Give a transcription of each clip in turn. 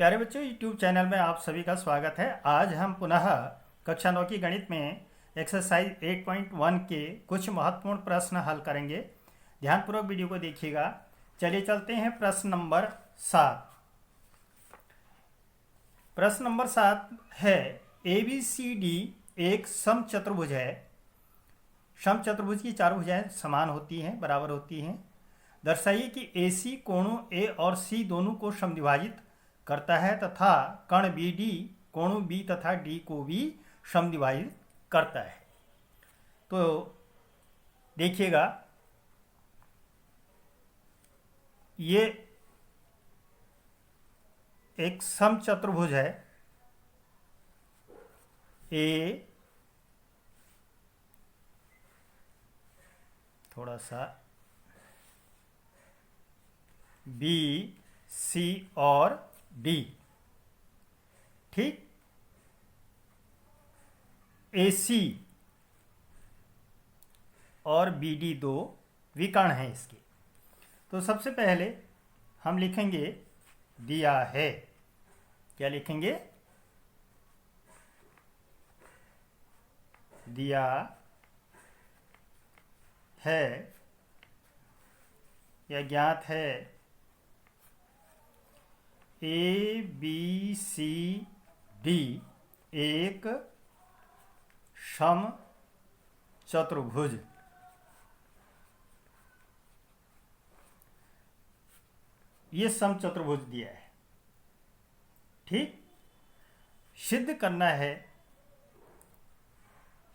प्यारे बच्चों, YouTube channel में आप सभी का स्वागत है। आज हम पुनः कक्षा 9 की गणित में एक्सरसाइज 8.1 के कुछ महत्वपूर्ण प्रश्न हल करेंगे। ध्यानपूर्वक वीडियो को देखिएगा। चलिए चलते हैं प्रश्न नंबर 7। प्रश्न नंबर 7 है ABCD एक समचतुर्भुज है। समचतुर्भुज की चार भुजाएं समान होती हैं, बराबर होती हैं। दर्शाइए कि AC कोणों A और C दोनों को समद्विभाजित करता है तथा कण BD कोणों B तथा D को भी समद्विभाजित करता है। तो देखिएगा, ये एक समचतुर्भुज है। A थोड़ा सा B, C और D, ठीक। AC और BD दो विकर्ण हैं इसके। तो सबसे पहले हम लिखेंगे दिया है। क्या लिखेंगे? दिया है या ज्ञात है ABCD एक समचतुर्भुज। ये समचतुर्भुज दिया है, ठीक। सिद्ध करना है,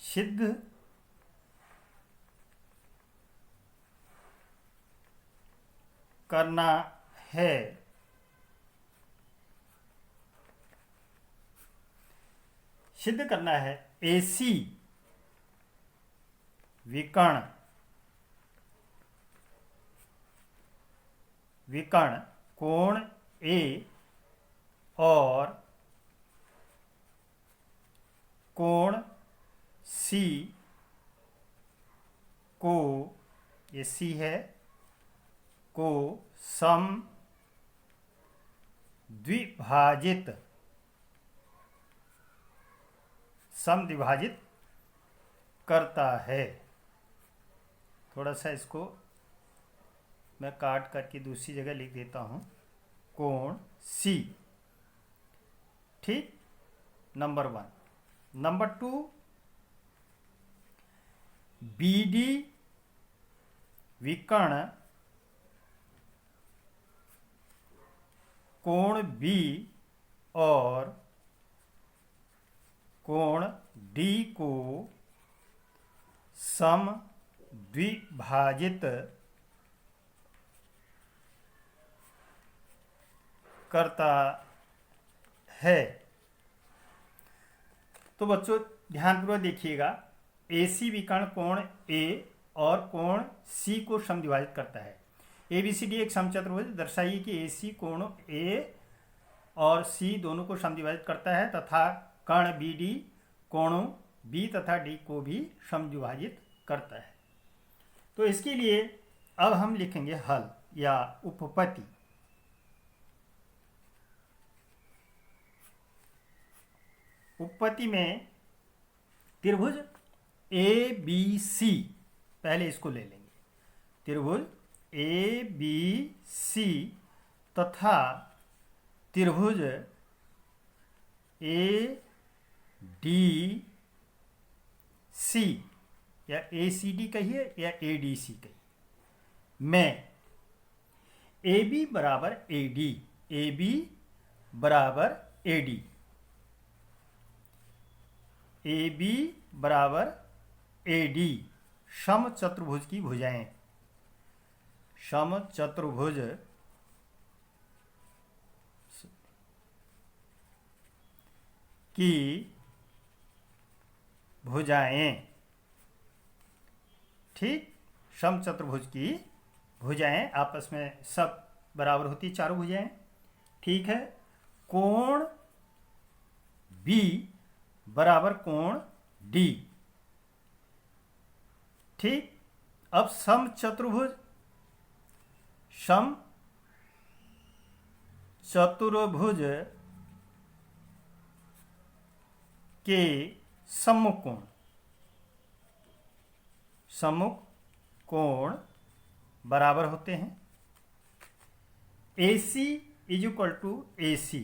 सिद्ध करना है सिद्ध करना है AC विकर्ण कोण A और कोण C को, ये C है, को समद्विभाजित करता है। थोड़ा सा इसको मैं काट करके दूसरी जगह लिख देता हूं। कोण C, ठीक, नंबर 1। नंबर 2, BD विकर्ण कोण B और कोण D को समद्विभाजित करता है। तो बच्चों ध्यानपूर्वक देखिएगा, AC विकर्ण कोण A और कोण C को समद्विभाजित करता है। ABCD एक समचतुर्भुज। दर्शाइए कि AC कोणों A और C दोनों को समद्विभाजित करता है तथा कण BD कोणों B तथा D को भी समद्विभाजित करता है। तो इसके लिए अब हम लिखेंगे हल या उपपत्ति। उपपत्ति में त्रिभुज ABC, पहले इसको ले लेंगे। त्रिभुज ABC तथा त्रिभुज ADC या ACD कहिए या ADC कहिए, में AB बराबर AD, AB बराबर AD, AB बराबर AD समचतुर्भुज की भुजाएं, समचतुर्भुज की भुजाएं, ठीक। समचतुर्भुज की भुजाएं आपस में सब बराबर होती, चारों भुजाएं, ठीक है। कोण B बराबर कोण D, ठीक। अब समचतुर्भुज के सम्मुख कोण बराबर होते हैं। AC is equal to AC,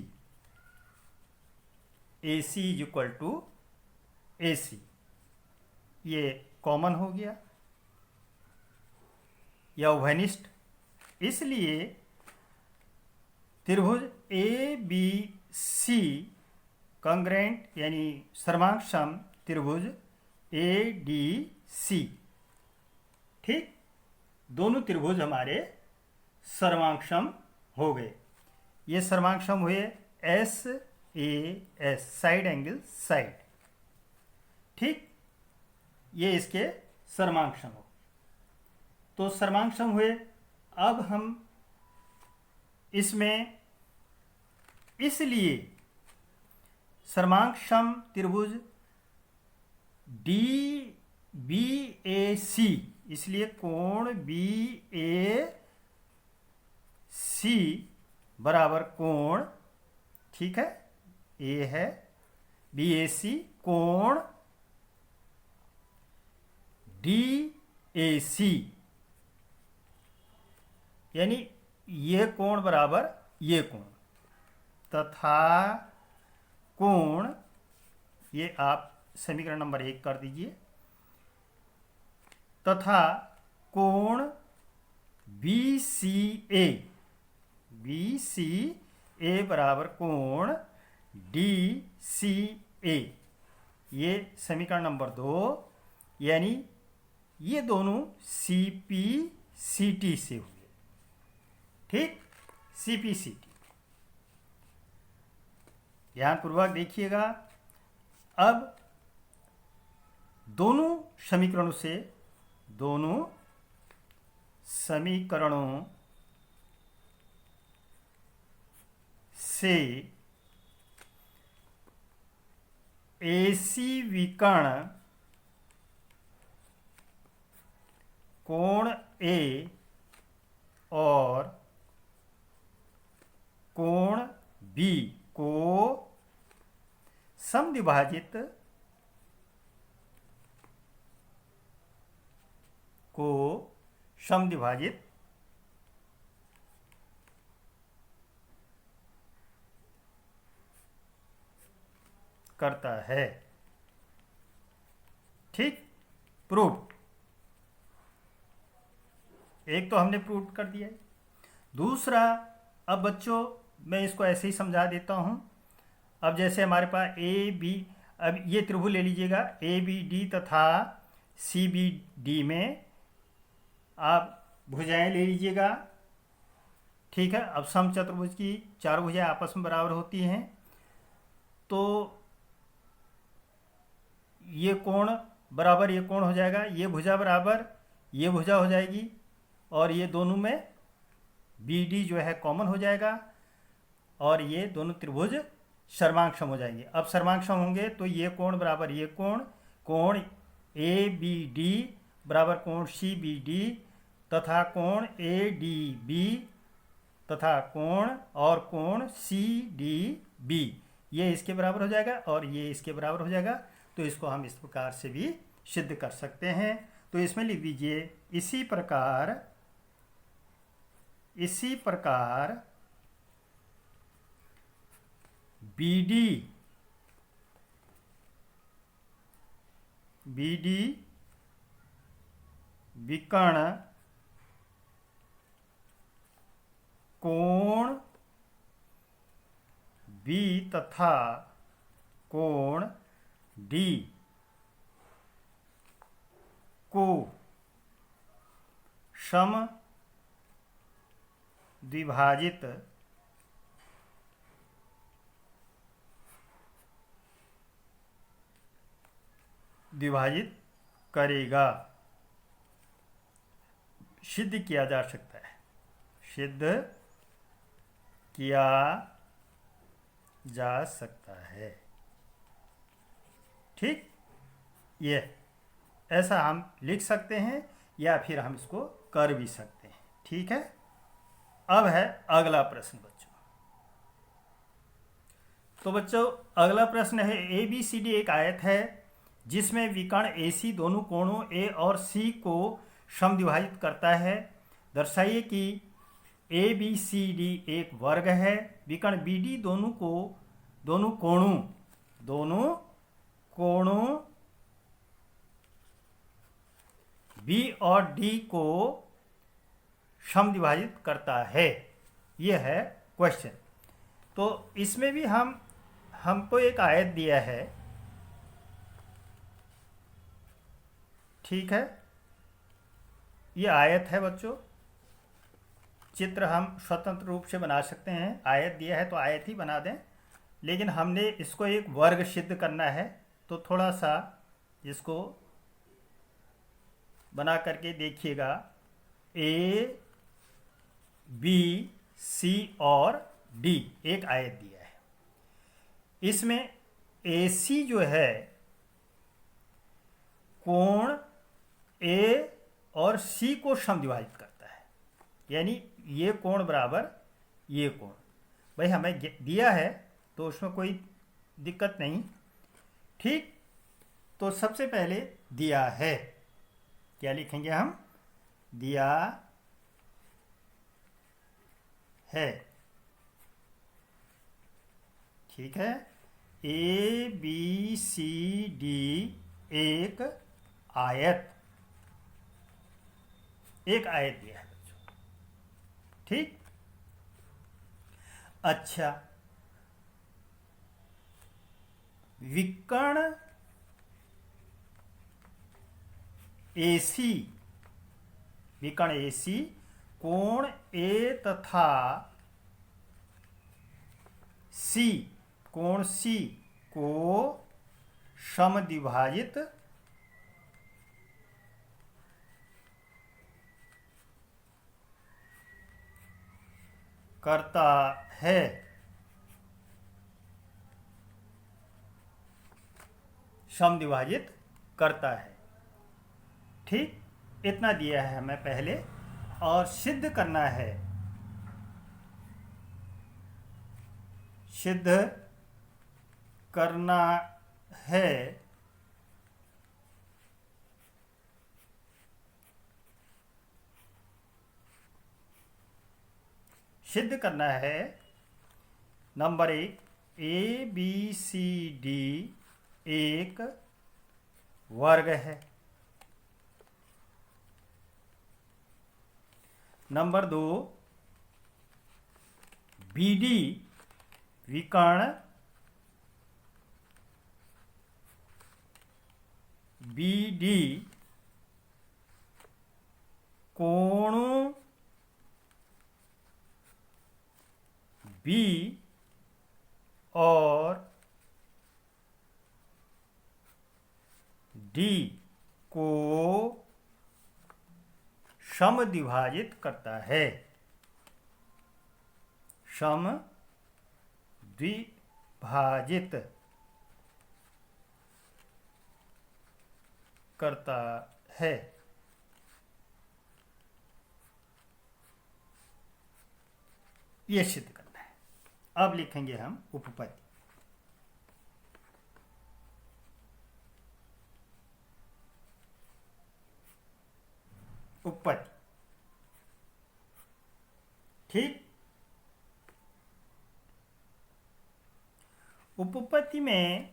AC is equal to AC, ये कॉमन हो गया या उभयनिष्ठ। इसलिए त्रिभुज ABC कॉन्ग्रुएंट यानी सर्वांगसम त्रिभुज ADC। ठीक, दोनों त्रिभुज हमारे सर्वांगसम हो गए। ये सर्वांगसम हुए SAS, साइड एंगल साइड। ठीक, ये इसके सर्वांगसम हो। तो सर्वांगसम हुए। अब हम इसमें इसलिए सर्वांगसम त्रिभुज DBAC, इसलिए कोण BAC बराबर कोण, ठीक है, A है BAC कोण DAC, यानी ये कोण बराबर ये कोण, तथा कोण, ये आप समीकरण नंबर 1 कर दीजिए, तथा कोण BCA बराबर कोण DCA, ये समीकरण नंबर 2, यानी ये दोनों CPCT से हुए। ठीक, CPCT। ध्यानपूर्वक देखिएगा। अब दोनों समीकरणों से AC विकर्ण कोण A और कोण B को समद्विभाजित करता है। ठीक, प्रूव। एक तो हमने प्रूव कर दिया है। दूसरा, अब बच्चों मैं इसको ऐसे ही समझा देता हूं। अब जैसे हमारे पास AB, अब ये त्रिभुज ले लीजिएगा ABD तथा CBD में आप भुजाएं ले लीजिएगा। ठीक है, अब समचतुर्भुज की चारों भुजाएं आपस में बराबर होती हैं, तो ये कोण बराबर ये कोण हो जाएगा, ये भुजा बराबर ये भुजा हो जाएगी, और ये दोनों में BD जो है कॉमन हो जाएगा, और ये दोनों त्रिभुज सर्वांगसम हो जाएंगे। अब सर्वांगसम होंगे तो ये कोण बराबर ये कोण ABD बराबर कोण CBD तथा कोण ADB तथा कोण CDB, ये इसके बराबर हो जाएगा और ये इसके बराबर हो जाएगा। तो इसको हम इस प्रकार से भी सिद्ध कर सकते हैं। तो इसमें लिख दीजिए, इसी प्रकार BD विकर्ण कोण B तथा कोण D को समद्विभाजित करेगा। सिद्ध किया जा सकता है, सिद्ध किया जा सकता है। ठीक, ये ऐसा हम लिख सकते हैं या फिर हम इसको कर भी सकते हैं। ठीक है, अब है अगला प्रश्न बच्चों। तो बच्चों अगला प्रश्न है, ए बी सी डी एक आयत है जिसमें विकर्ण ए सी दोनों कोणों ए और सी को समद्विभाजित करता है। दर्शाइए कि ए बी सी डी एक वर्ग है। विकर्ण बी डी दोनों कोणों बी और डी को समद्विभाजित करता है। यह है क्वेश्चन। तो इसमें भी हमको एक आयत दिया है, ठीक है। ये आयत है बच्चों। चित्र हम स्वतंत्र रूप से बना सकते हैं, आयत दिया है तो आयत ही बना दें, लेकिन हमने इसको एक वर्ग सिद्ध करना है तो थोड़ा सा इसको बना करके देखिएगा। ए बी सी और डी एक आयत दिया है। इसमें ए सी जो है कोण ए और सी को समद्विभाजित करता है, यानी ये कोण बराबर ये कोण। भाई हमें दिया है तो उसमें कोई दिक्कत नहीं, ठीक। तो सबसे पहले दिया है, क्या लिखेंगे हम? दिया है, ठीक है। ए बी सी डी एक आयत दिया है बच्चों, ठीक। अच्छा, विकर्ण एसी कोण ए तथा कोण सी को समद्विभाजित करता है। समद्विभाजित करता है, ठीक। इतना दिया है हमें पहले, और सिद्ध करना है। सिद्ध करना है number 1, A B C D एक वर्ग है। नंबर 2, बी डी विकर्ण बी डी कोणों बी और डी को समद्विभाजित करता है। समद्विभाजित करता है। ये सिद्ध करना है। अब लिखेंगे हम उपपत्ति। उपपत्ति, ठीक। उपपत्ति में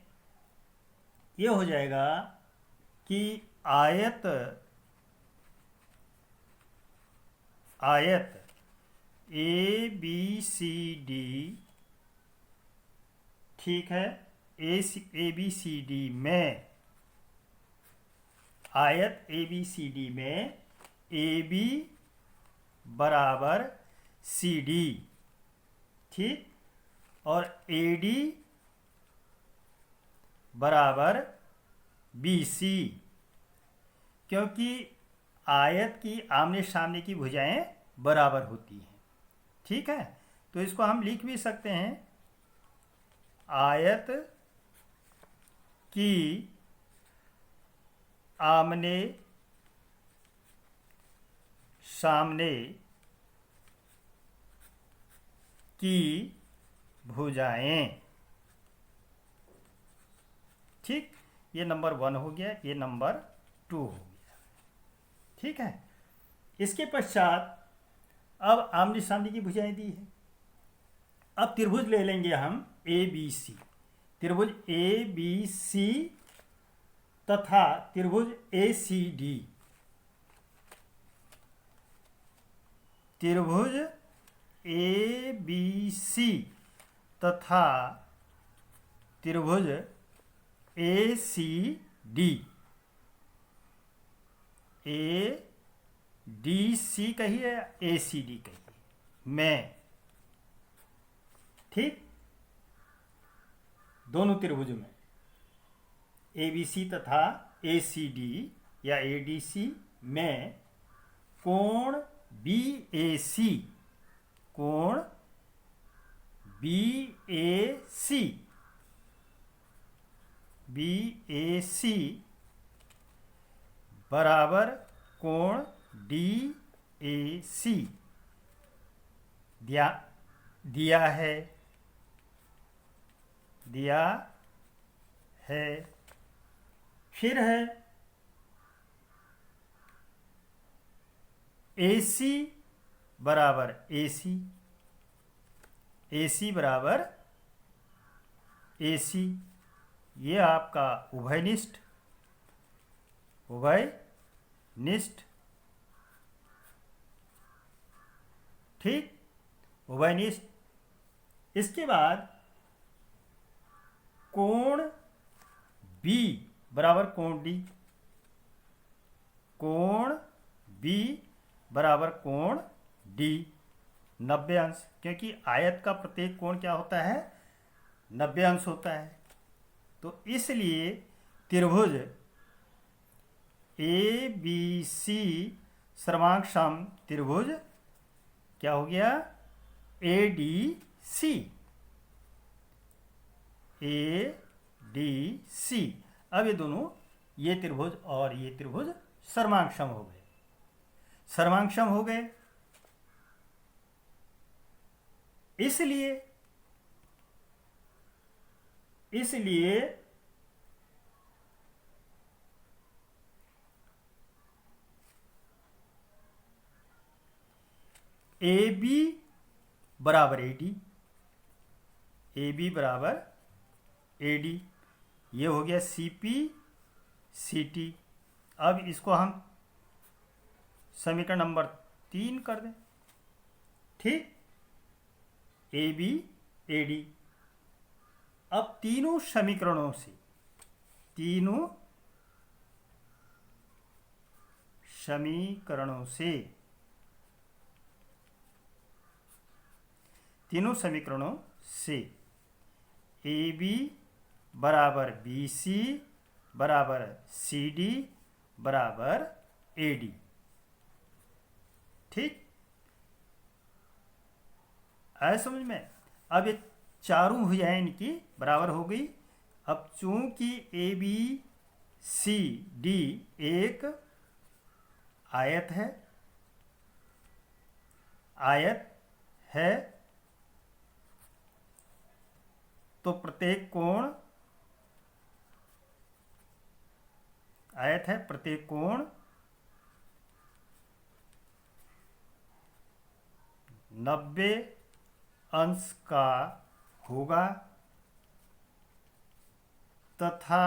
ये हो जाएगा कि आयत ए बी सी डी, ठीक है। ए बी सी डी में आयत ए बी सी डी में ए बी बराबर सी डी, ठीक, और ए डी बराबर बी सी, क्योंकि आयत की आमने सामने की भुजाएं बराबर होती हैं, ठीक है। तो इसको हम लिख भी सकते हैं, आयत की आमने सामने की भुजाएं ठीक, ये नंबर 1 हो गया, ये नंबर 2 हो गया। ठीक है, इसके पश्चात अब आमने सामने की भुजाएं दी है। अब त्रिभुज ले लेंगे हम ए बी सी, त्रिभुज ए बी सी तथा त्रिभुज ए सी डी, त्रिभुज ए बी सी तथा त्रिभुज ए C D, A D C कहिए ए सी डी कहिए में, ठीक, दोनों त्रिभुज में ए बी सी तथा ए सी डी या ए डी सी में कोण बी ए सी, कोण बी ए सी, बी ए सी बराबर कोण डी ए सी दिया है। फिर है ए सी बराबर ए सी, ए सी बराबर ए सी, ये आपका उभयनिष्ठ, उभयनिष्ठ, ठीक, उभयनिष्ठ। इसके बाद कोण बी बराबर कोण डी, कोण बी बराबर कोण डी 90 अंश, क्योंकि आयत का प्रत्येक कोण क्या होता है, 90 अंश होता है। तो इसलिए त्रिभुज ए बी सी सर्वांग सम त्रिभुज क्या हो गया, A D C, A D C. अब ये दोनों, ये त्रिभुज और ये त्रिभुज सर्वांगसम हो गए, सर्वांगसम हो गए। इसलिए ए बी बराबर ए डी, ए बी बराबर ए डी, ये हो गया सी पी सी टी। अब इसको हम समीकरण नंबर 3 कर दें, ठीक, ए बी ए डी। अब तीनों समीकरणों से, तीनों समीकरणों से, तीनों समीकरणों से ए बी बराबर बी सी बराबर सी डी बराबर ए डी, ठीक, आया समझ में। अब ये चारों भुजाएं इनकी बराबर हो गई। अब चूंकि ए बी सी डी एक आयत है, आयत है, तो प्रत्येक कोण आयत है, प्रत्येक कोण 90 अंश का होगा तथा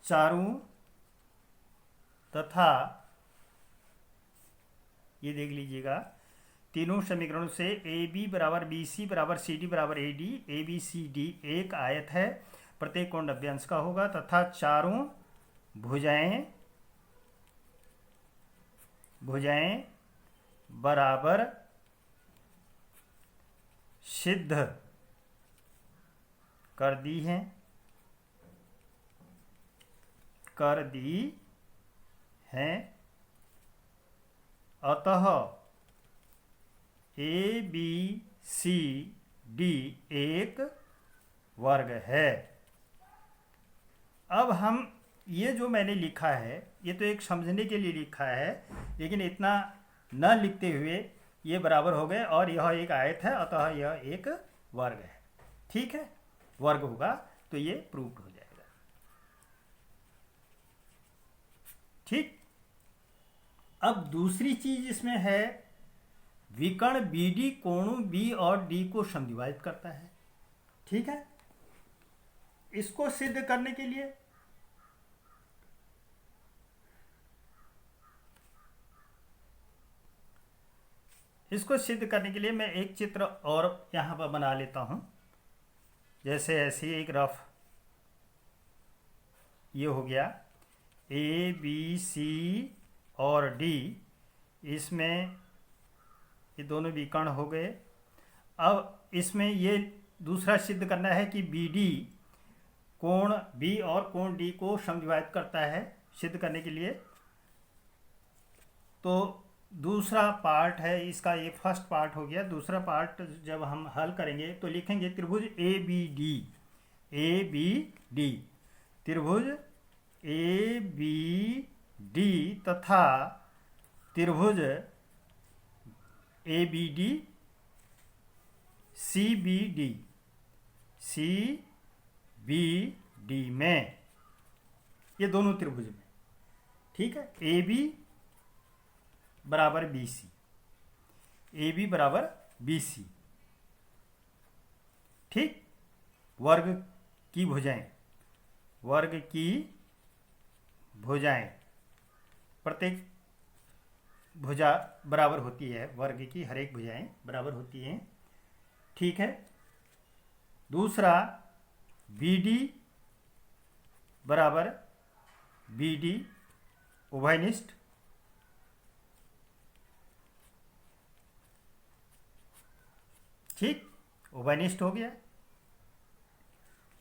चारों, तथा ये देख लीजिएगा, तीनों समीकरणों से ए बी बराबर बी सी बराबर सी डी बराबर A D, A B C D एक आयत है, प्रत्येक कोण 90 अंश का होगा तथा चारों भुजाएं बराबर सिद्ध कर दी हैं, अतः ए बी सी डी एक वर्ग है। अब हम ये जो मैंने लिखा है, ये तो एक समझने के लिए लिखा है, लेकिन इतना न लिखते हुए ये बराबर हो गए और यह एक आयत है, अतः यह एक वर्ग है, ठीक है, वर्ग होगा तो ये प्रूफ हो जाए। ठीक। अब दूसरी चीज इसमें है, विकर्ण BD कोणों B और D को समद्विभाजित करता है। ठीक है, इसको सिद्ध करने के लिए मैं एक चित्र और यहां पर बना लेता हूं। जैसे ऐसे एक रफ ये हो गया ABC और D, इसमें ये दोनों विकर्ण हो गए। अब इसमें ये दूसरा सिद्ध करना है कि BD कोण B और कोण D को समद्विभाजित करता है। सिद्ध करने के लिए तो दूसरा पार्ट है इसका, ये फर्स्ट पार्ट हो गया। दूसरा पार्ट जब हम हल करेंगे तो लिखेंगे त्रिभुज ABD त्रिभुज ABD तथा त्रिभुज ABD CBD में, ये दोनों त्रिभुज में। ठीक है, AB बराबर BC। ठीक, वर्ग की भुजाएं प्रत्येक भुजा बराबर होती है, वर्ग की हर एक भुजाएं बराबर होती हैं। ठीक है, दूसरा BD बराबर BD उभयनिष्ठ। ठीक, उभयनिष्ठ हो गया।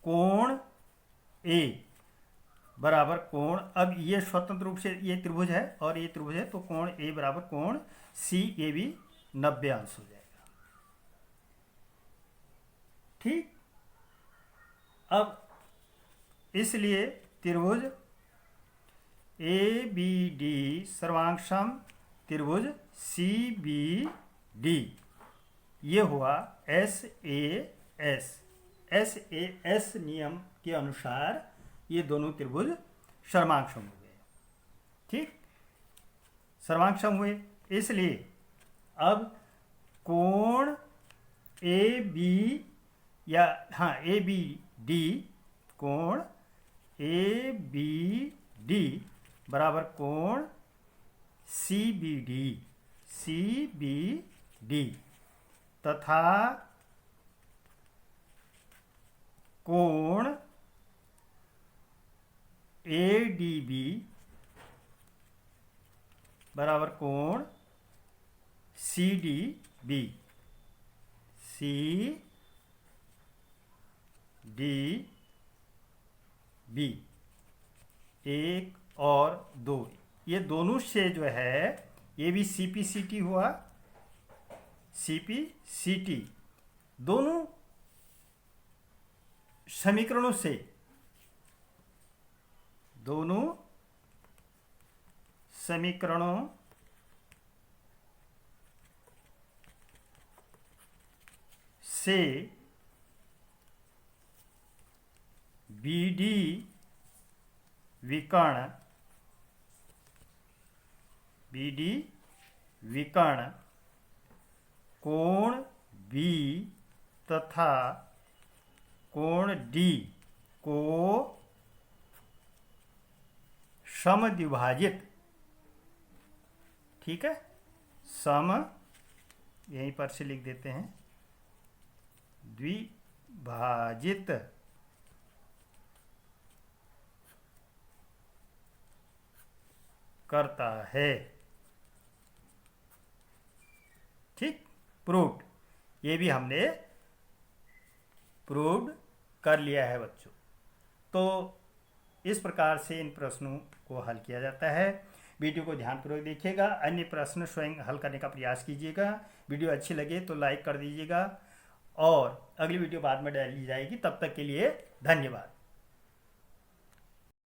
कोण A बराबर कोण, अब ये स्वतंत्र रूप से ये त्रिभुज है और ये त्रिभुज है, तो कोण A बराबर कोण CAB 90 अंश हो जाएगा। ठीक, अब इसलिए त्रिभुज ABD सर्वांगसम त्रिभुज CBD, ये हुआ SAS नियम के अनुसार ये दोनों त्रिभुज सर्वांगसम हो गए। ठीक, सर्वांगसम हुए, इसलिए अब कोण ABD कोण ABD बराबर कोण CBD तथा कोण ADB बराबर कोण CDB। एक और दो, ये दोनों से जो है, ये भी CPCT हुआ, CPCT दोनों समीकरणों से BD विकर्ण कोण B तथा कोण D को समद्विभाजित, ठीक है, यहीं पर से लिख देते हैं, द्विभाजित करता है। ठीक, प्रूव्ड, ये भी हमने प्रूव्ड कर लिया है बच्चों। तो इस प्रकार से इन प्रश्नों को हल किया जाता है। वीडियो को ध्यानपूर्वक देखिएगा, अन्य प्रश्न स्वयं हल करने का प्रयास कीजिएगा। वीडियो अच्छी लगे तो लाइक कर दीजिएगा और अगली वीडियो बाद में डाली जाएगी। तब तक के लिए धन्यवाद।